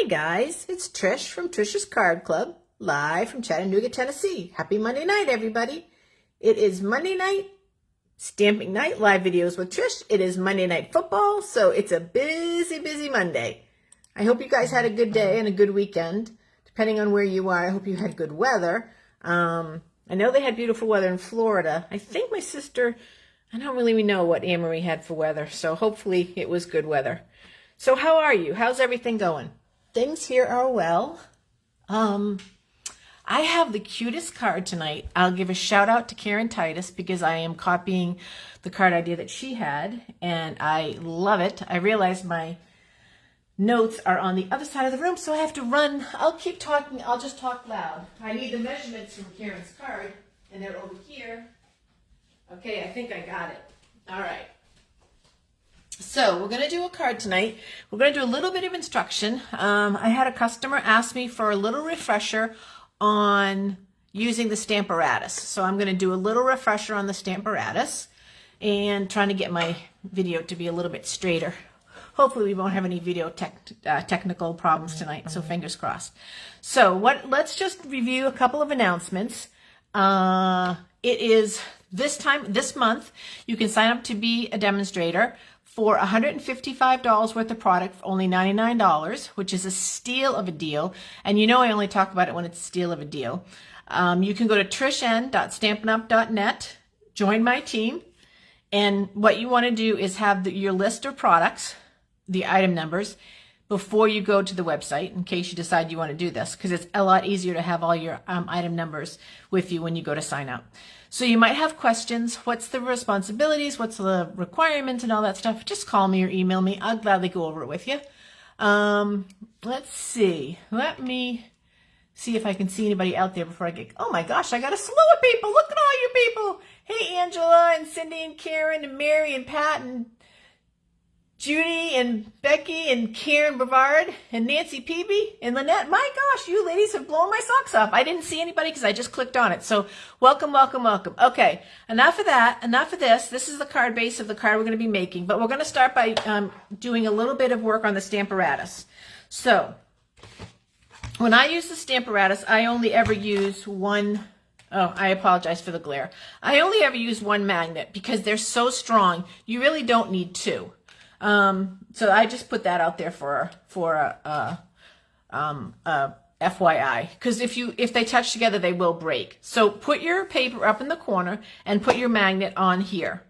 Hey guys, it's Trish from Trish's Card Club, live from Chattanooga, Tennessee. Happy Monday night, everybody. It is Monday night, Stamping Night, live videos with Trish. It is Monday Night Football, so it's a busy, busy Monday. I hope you guys had a good day and a good weekend. Depending on where you are, I hope you had good weather. I know they had beautiful weather in Florida. I think my sister, I don't really know what Anne-Marie had for weather, so hopefully it was good weather. So how are you? How's everything going? Things here are well. I have the cutest card tonight. I'll give a shout out to Karen Titus because I am copying the card idea that she had, and I love it. I realized my notes are on the other side of the room, so I have to run. I'll keep talking. I'll just talk loud. I need the measurements from Karen's card, and they're over here. Okay, I think I got it. All right. So we're going to do a card tonight. We're going to do a little bit of instruction. I had a customer ask me for a little refresher on using the Stamparatus. So I'm going to do a little refresher on the Stamparatus and trying to get my video to be a little bit straighter. Hopefully we won't have any video technical problems tonight, so fingers crossed. So let's just review a couple of announcements. It is this month, you can sign up to be a demonstrator for $155 worth of product for only $99, which is a steal of a deal. And you know I only talk about it when it's a steal of a deal. You can go to trishen.stampinup.net, join my team, and what you want to do is have your list of products, the item numbers, before you go to the website, in case you decide you want to do this, because it's a lot easier to have all your item numbers with you when you go to sign up. So you might have questions. What's the responsibilities? What's the requirements and all that stuff? Just call me or email me. I'll gladly go over it with you. Let's see. Let me see if I can see anybody out there before I get... Oh my gosh, I got a slew of people. Look at all you people. Hey, Angela and Cindy and Karen and Mary and Pat and Judy and Becky and Karen Brevard and Nancy Peavy and Lynette. My gosh, you ladies have blown my socks off. I didn't see anybody because I just clicked on it. So welcome, welcome, welcome. Okay, enough of that. Enough of this. This is the card base of the card we're going to be making. But we're going to start by doing a little bit of work on the Stamparatus. So when I use the Stamparatus, I only ever use one... Oh, I apologize for the glare. I only ever use one magnet because they're so strong. You really don't need two. So I just put that out there for FYI, because if they touch together, they will break. So put your paper up in the corner and put your magnet on here.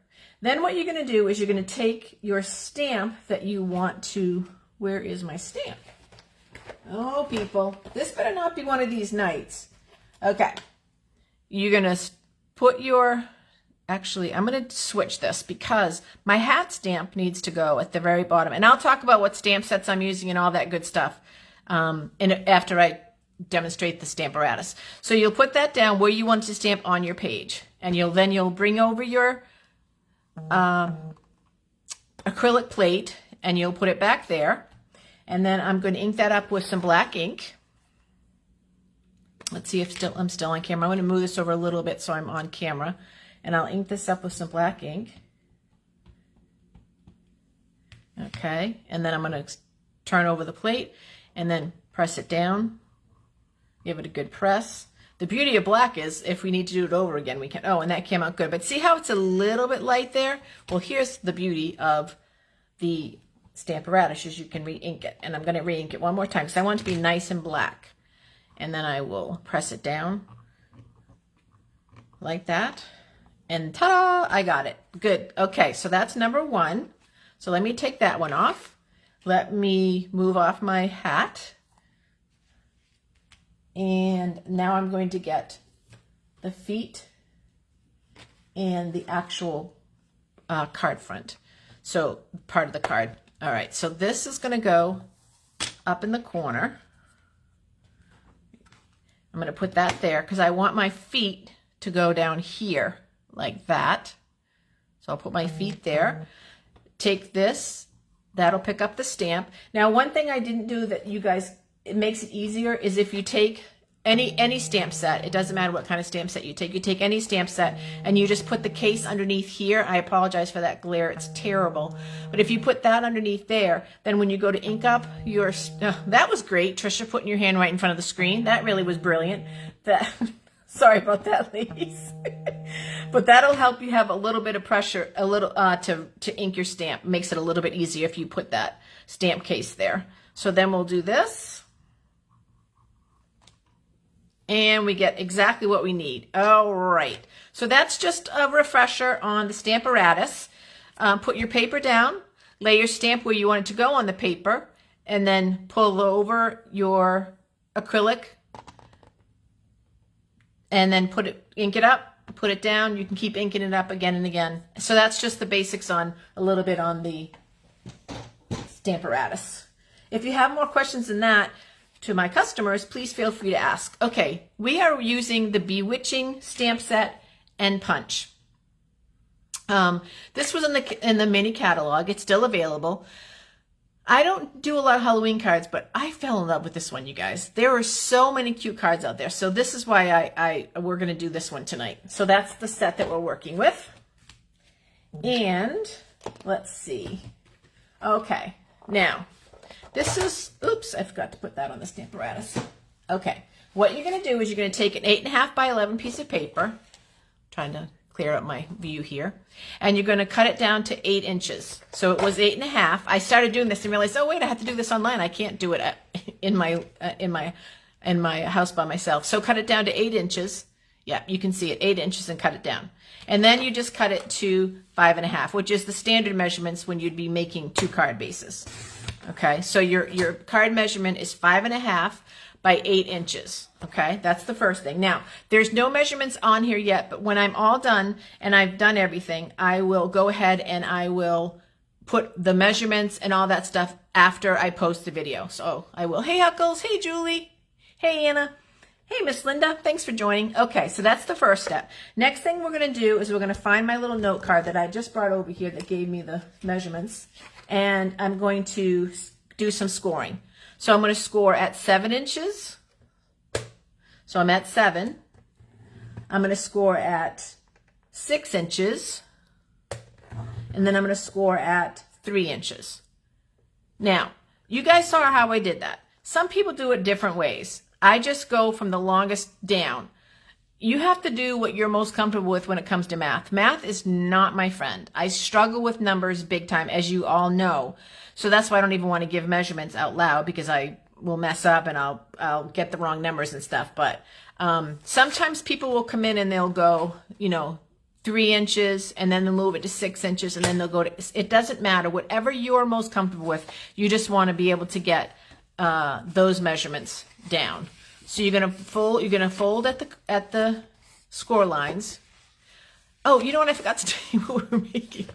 Then what you're going to do is you're going to take your stamp that you want to, where is my stamp? Oh, people, this better not be one of these nights. Okay. You're going to put your... Actually, I'm going to switch this because my hat stamp needs to go at the very bottom. And I'll talk about what stamp sets I'm using and all that good stuff after I demonstrate the Stamparatus. So you'll put that down where you want to stamp on your page. And you'll bring over your acrylic plate and you'll put it back there. And then I'm going to ink that up with some black ink. Let's see if I'm still on camera. I'm going to move this over a little bit so I'm on camera. And I'll ink this up with some black ink. Okay, and then I'm going to turn over the plate and then press it down. Give it a good press. The beauty of black is if we need to do it over again, we can. Oh, and that came out good. But see how it's a little bit light there? Well, here's the beauty of the Stamparatus is you can re-ink it. And I'm going to re-ink it one more time because I want it to be nice and black. And then I will press it down like that. And ta-da, I got it. Good. Okay, so that's number one. So let me take that one off. Let me move off my hat. And now I'm going to get the feet and the actual card front. So part of the card. All right, so this is going to go up in the corner. I'm going to put that there because I want my feet to go down here. Like that. So I'll put my feet there. Take this. That'll pick up the stamp. Now, one thing I didn't do that you guys, it makes it easier is if you take any stamp set. It doesn't matter what kind of stamp set you take. You take any stamp set and you just put the case underneath here. I apologize for that glare. It's terrible. But if you put that underneath there, then when you go to ink up, that was great. Trisha putting your hand right in front of the screen. That really was brilliant. Sorry about that, ladies. But that'll help you have a little bit of pressure, to ink your stamp. Makes it a little bit easier if you put that stamp case there. So then we'll do this. And we get exactly what we need. All right. So that's just a refresher on the Stamparatus. Put your paper down, lay your stamp where you want it to go on the paper, and then pull over your acrylic, and then ink it up, put it down. You can keep inking it up again and again. So that's just the basics on a little bit on the Stamparatus. If you have more questions than that, to my customers, please feel free to ask. Okay, we are using the Bewitching stamp set and punch. This was in the mini catalog. It's still available. I don't do a lot of Halloween cards, but I fell in love with this one, you guys. There are so many cute cards out there. So this is why we're going to do this one tonight. So that's the set that we're working with. And let's see. Okay, now this is, oops, I forgot to put that on the Stamparatus. Okay, what you're going to do is you're going to take an 8.5 by 11 piece of paper. I'm trying to clear up my view here. And you're going to cut it down to 8 inches. So it was 8.5. I started doing this and realized, oh wait, I have to do this online. I can't do it in my house by myself. So cut it down to 8 inches. Yeah, you can see it, 8 inches, and cut it down. And then you just cut it to 5.5, which is the standard measurements when you'd be making 2 card bases. Okay, so your card measurement is 5.5 by 8 inches. Okay, that's the first thing. Now, there's no measurements on here yet, but when I'm all done and I've done everything, I will go ahead and I will put the measurements and all that stuff after I post the video. So I will. Hey, Huckles. Hey, Julie. Hey, Anna. Hey, Miss Linda. Thanks for joining. Okay, so that's the first step. Next thing we're going to do is we're going to find my little note card that I just brought over here that gave me the measurements. And I'm going to do some scoring. So I'm going to score at 7 inches. So I'm at 7. I'm going to score at 6 inches. And then I'm going to score at 3 inches. Now, you guys saw how I did that. Some people do it different ways. I just go from the longest down. You have to do what you're most comfortable with when it comes to math. Math is not my friend. I struggle with numbers big time, as you all know. So that's why I don't even want to give measurements out loud, because I will mess up and I'll get the wrong numbers and stuff. But sometimes people will come in and they'll go, 3 inches, and then they'll move it to 6 inches, and then they'll go to, it doesn't matter. Whatever you're most comfortable with, you just want to be able to get those measurements down. So you're gonna fold at the score lines. Oh, you know what? I forgot to tell you what we're making.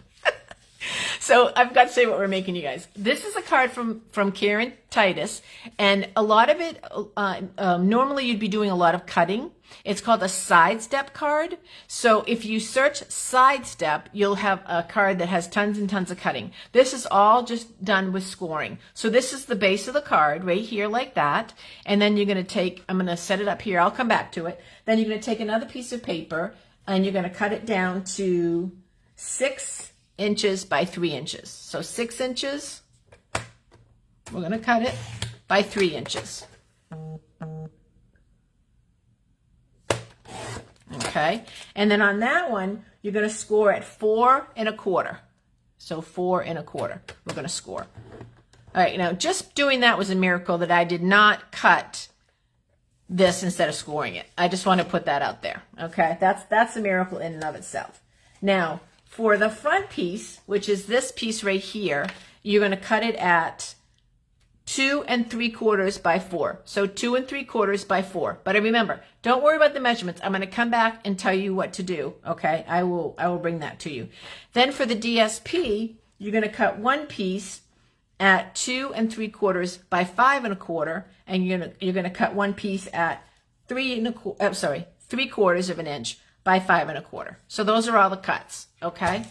So I've got to say what we're making, you guys. This is a card from Karen Titus, and a lot of it, normally you'd be doing a lot of cutting. It's called a sidestep card. So if you search sidestep, you'll have a card that has tons and tons of cutting. This is all just done with scoring. So this is the base of the card right here like that. And then you're going to take, I'm going to set it up here. I'll come back to it. Then you're going to take another piece of paper and you're going to cut it down to 6 inches by 3 inches. So 6 inches, we're going to cut it by 3 inches. Okay, and then on that one, you're going to score at 4 1/4. So 4 1/4, we're going to score. All right, now just doing that was a miracle that I did not cut this instead of scoring it. I just want to put that out there. Okay, that's a miracle in and of itself. Now, for the front piece, which is this piece right here, you're going to cut it at 2 3/4 by 4. So 2 3/4 by 4. But remember, don't worry about the measurements. I'm going to come back and tell you what to do. Okay, I will bring that to you. Then for the DSP, you're going to cut one piece at 2 3/4 by 5 1/4, and you're going to cut one piece at 3/4 of an inch by 5 1/4. So those are all the cuts. Okay.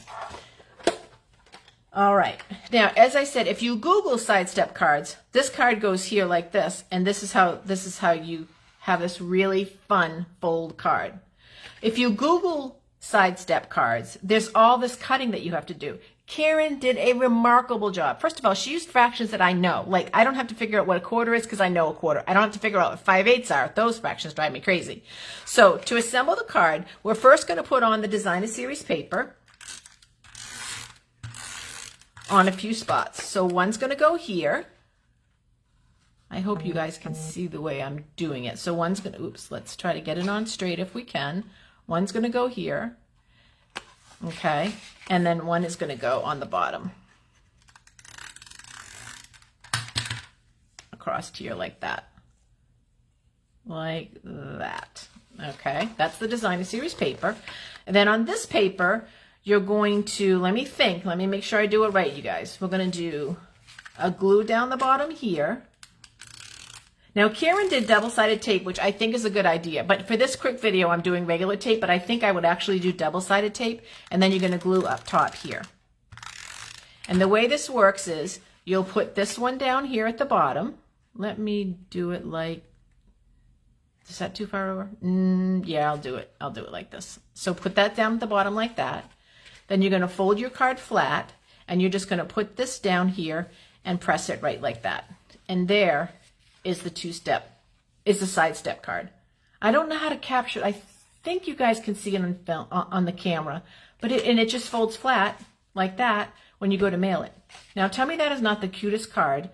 All right. Now, as I said, if you Google sidestep cards, this card goes here like this, and this is how you have this really fun fold card. If you Google sidestep cards, there's all this cutting that you have to do. Karen did a remarkable job. First of all, she used fractions that I know. Like, I don't have to figure out what a quarter is because I know a quarter. I don't have to figure out what 5/8 are. Those fractions drive me crazy. So to assemble the card, we're first going to put on the Design a Series paper on a few spots. So one's going to go here. I hope you guys can see the way I'm doing it. So one's going to, oops, let's try to get it on straight if we can. One's going to go here. Okay, and then one is going to go on the bottom across here like that. Like that. Okay, that's the Design a Series paper. And then on this paper, you're going to, let me make sure I do it right, you guys. We're going to do a glue down the bottom here. Now, Karen did double-sided tape, which I think is a good idea. But for this quick video, I'm doing regular tape, but I think I would actually do double-sided tape. And then you're going to glue up top here. And the way this works is you'll put this one down here at the bottom. Let me do it like, is that too far over? Yeah, I'll do it. I'll do it like this. So put that down at the bottom like that. Then you're going to fold your card flat, and you're just going to put this down here and press it right like that. And there is the side step card. I don't know how to capture it. I think you guys can see it on film, on the camera, but it just folds flat like that when you go to mail it. Now tell me that is not the cutest card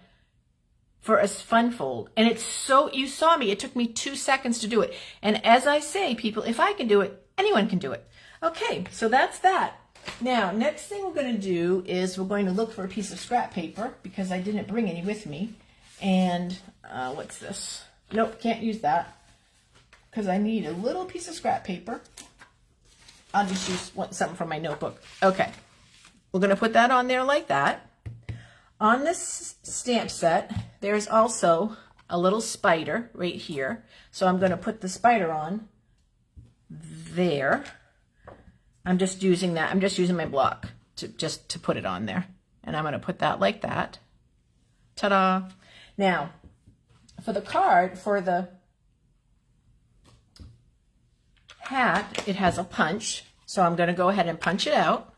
for a fun fold. And it's so, you saw me, it took me 2 seconds to do it. And as I say, people, if I can do it, anyone can do it. Okay, so that's that. Now, next thing we're going to do is we're going to look for a piece of scrap paper because I didn't bring any with me. And what's this? Nope, can't use that because I need a little piece of scrap paper. I'll just use something from my notebook. Okay, we're going to put that on there like that. On this stamp set, there's also a little spider right here. So I'm going to put the spider on there. I'm just using that. I'm just using my block to put it on there. And I'm going to put that like that. Ta-da! Now, for the card, for the hat, it has a punch. So I'm going to go ahead and punch it out.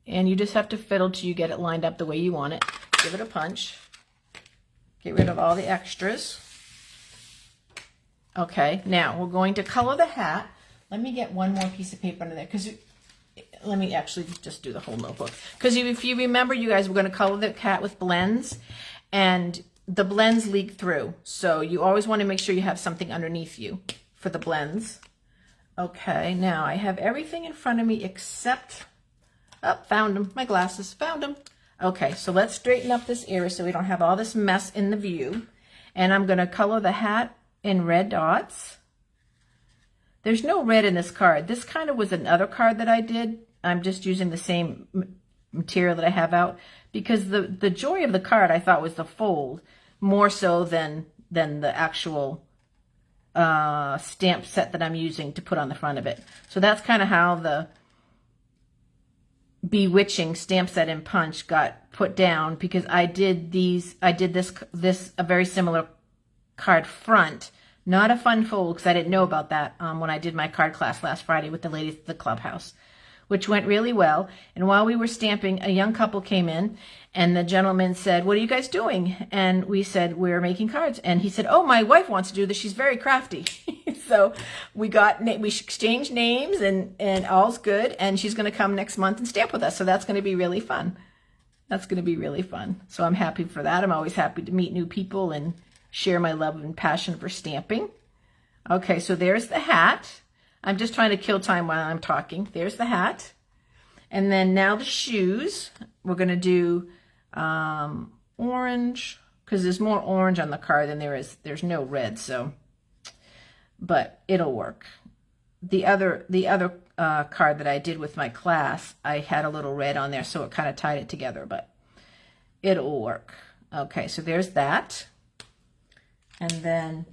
And you just have to fiddle till you get it lined up the way you want it. Give it a punch. Get rid of all the extras. Okay, now we're going to color the hat. Let me get one more piece of paper under there because let me actually just do the whole notebook. Because if you remember, you guys, we're going to color the cat with blends, and the blends leak through. So you always want to make sure you have something underneath you for the blends. Okay, now I have everything in front of me except, oh, found them, my glasses, found them. Okay, so let's straighten up this area so we don't have all this mess in the view. And I'm going to color the hat in red dots. There's no red in this card. This kind of was another card that I did. I'm just using the same material that I have out because the joy of the card I thought was the fold more so than the actual stamp set that I'm using to put on the front of it. So that's kind of how the Bewitching stamp set in punch got put down because I did this a very similar card front. Not a fun fold because I didn't know about that when I did my card class last Friday with the ladies at the clubhouse, which went really well. And while we were stamping, a young couple came in and the gentleman said, "What are you guys doing?" And we said, "We're making cards." And he said, "Oh, my wife wants to do this. She's very crafty." So we exchanged names and all's good. And she's going to come next month and stamp with us. So that's going to be really fun. That's going to be really fun. So I'm happy for that. I'm always happy to meet new people and share my love and passion for stamping. Okay, so there's the hat. I'm just trying to kill time while I'm talking. There's the hat. And then now the shoes. We're going to do orange because there's more orange on the card than there's no red, so, but it'll work. The other card that I did with my class, I had a little red on there, so it kind of tied it together, but it'll work. Okay, so there's that. And then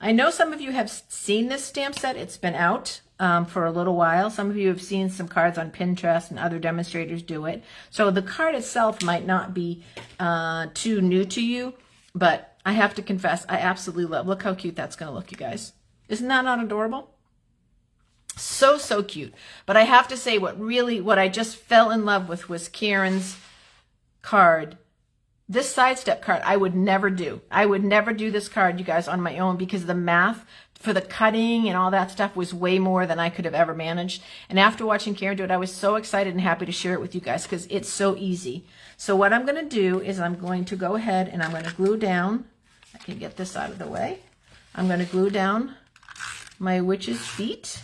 I know some of you have seen this stamp set. It's been out for a little while. Some of you have seen some cards on Pinterest and other demonstrators do it. So the card itself might not be too new to you, but I have to confess, I absolutely love. Look how cute that's going to look, you guys. Isn't that not adorable? So, so cute. But I have to say what I just fell in love with was Karen's card. This sidestep card, I would never do. I would never do this card, you guys, on my own, because the math for the cutting and all that stuff was way more than I could have ever managed. And after watching Karen do it, I was so excited and happy to share it with you guys because it's so easy. So what I'm going to do is I'm going to go ahead and I'm going to glue down. I can get this out of the way. I'm going to glue down my witch's feet.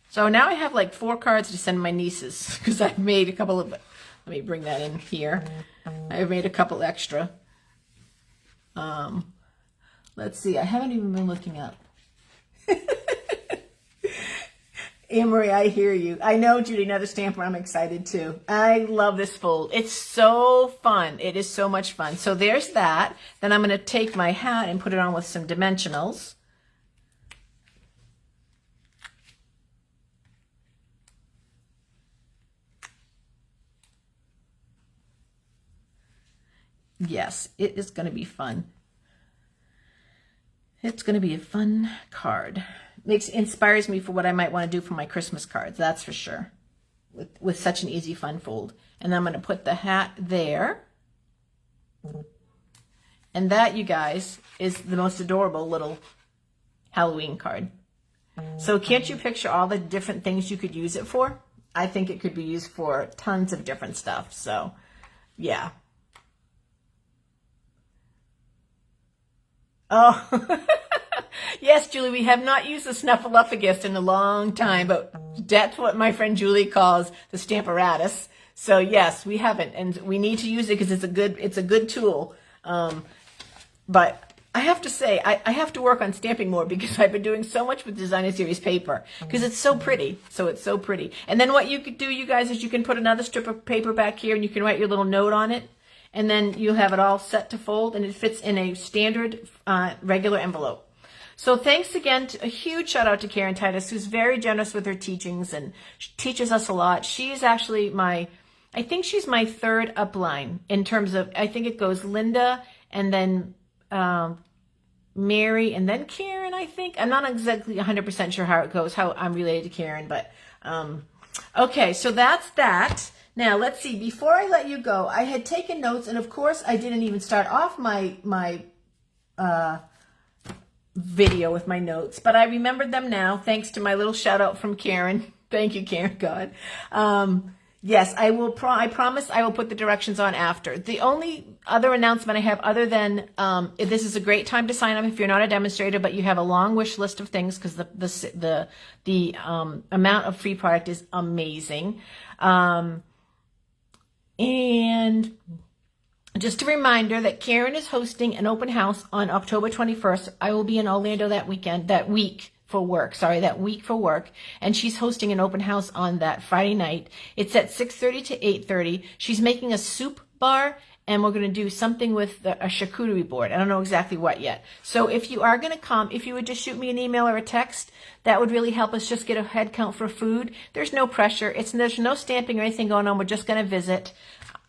So now I have like 4 cards to send my nieces because I've made a couple of... Let me bring that in here. I've made a couple extra. Let's see. I haven't even been looking up. Amory, I hear you. I know, Judy, another stamper. I'm excited too. I love this fold. It's so fun. It is so much fun. So there's that. Then I'm going to take my hat and put it on with some dimensionals. Yes, it is going to be fun. It's going to be a fun card. Inspires me for what I might want to do for my Christmas cards, that's for sure. With such an easy, fun fold. And I'm going to put the hat there. And that, you guys, is the most adorable little Halloween card. So can't you picture all the different things you could use it for? I think it could be used for tons of different stuff. So, yeah. Oh, yes, Julie, we have not used the Snuffleupagus in a long time, but that's what my friend Julie calls the Stamparatus. So yes, we haven't, and we need to use it because it's a good tool. But I have to say, I have to work on stamping more because I've been doing so much with Designer Series paper because it's so pretty. So it's so pretty. And then what you could do, you guys, is you can put another strip of paper back here and you can write your little note on it. And then you'll have it all set to fold, and it fits in a standard regular envelope. So thanks again. A huge shout out to Karen Titus, who's very generous with her teachings and she teaches us a lot. She's actually I think she's my third upline in terms of, I think it goes Linda and then Mary and then Karen, I think. I'm not exactly 100% sure how it goes, how I'm related to Karen, but okay, so that's that. Now, let's see. Before I let you go, I had taken notes, and of course, I didn't even start off my video with my notes, but I remembered them now, thanks to my little shout out from Karen. Thank you, Karen. God. Yes, I will. I promise I will put the directions on after. The only other announcement I have, other than this is a great time to sign up if you're not a demonstrator, but you have a long wish list of things because the amount of free product is amazing. And just a reminder that Karen is hosting an open house on October 21st. I will be in Orlando that week for work. And she's hosting an open house on that Friday night. It's at 6:30 to 8:30. She's making a soup bar, and we're going to do something with a charcuterie board. I don't know exactly what yet. So if you are going to come, if you would just shoot me an email or a text, that would really help us just get a head count for food. There's no pressure. There's no stamping or anything going on. We're just going to visit.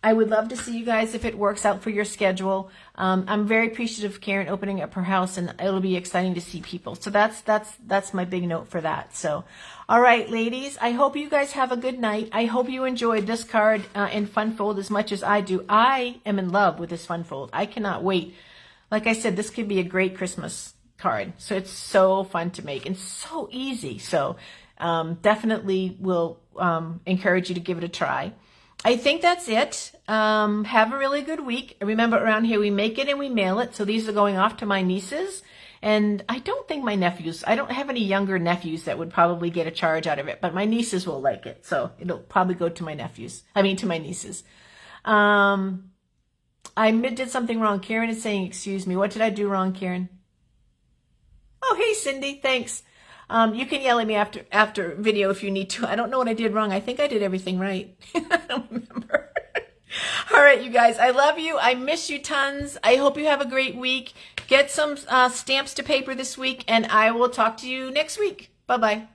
I would love to see you guys if it works out for your schedule. I'm very appreciative of Karen opening up her house, and it'll be exciting to see people. So that's my big note for that. So, all right, ladies, I hope you guys have a good night. I hope you enjoyed this card and Fun Fold as much as I do. I am in love with this Fun Fold. I cannot wait. Like I said, this could be a great Christmas card. So it's so fun to make and so easy. So definitely will encourage you to give it a try. I think that's it. Have a really good week. Remember, around here, we make it and we mail it. So these are going off to my nieces. And I don't think my nephews, I don't have any younger nephews that would probably get a charge out of it, but my nieces will like it. So it'll probably go to my to my nieces. I did something wrong. Karen is saying, excuse me. What did I do wrong, Karen? Oh, hey, Cindy. Thanks. You can yell at me after video if you need to. I don't know what I did wrong. I think I did everything right. I don't remember. All right, you guys. I love you. I miss you tons. I hope you have a great week. Get some stamps to paper this week, and I will talk to you next week. Bye-bye.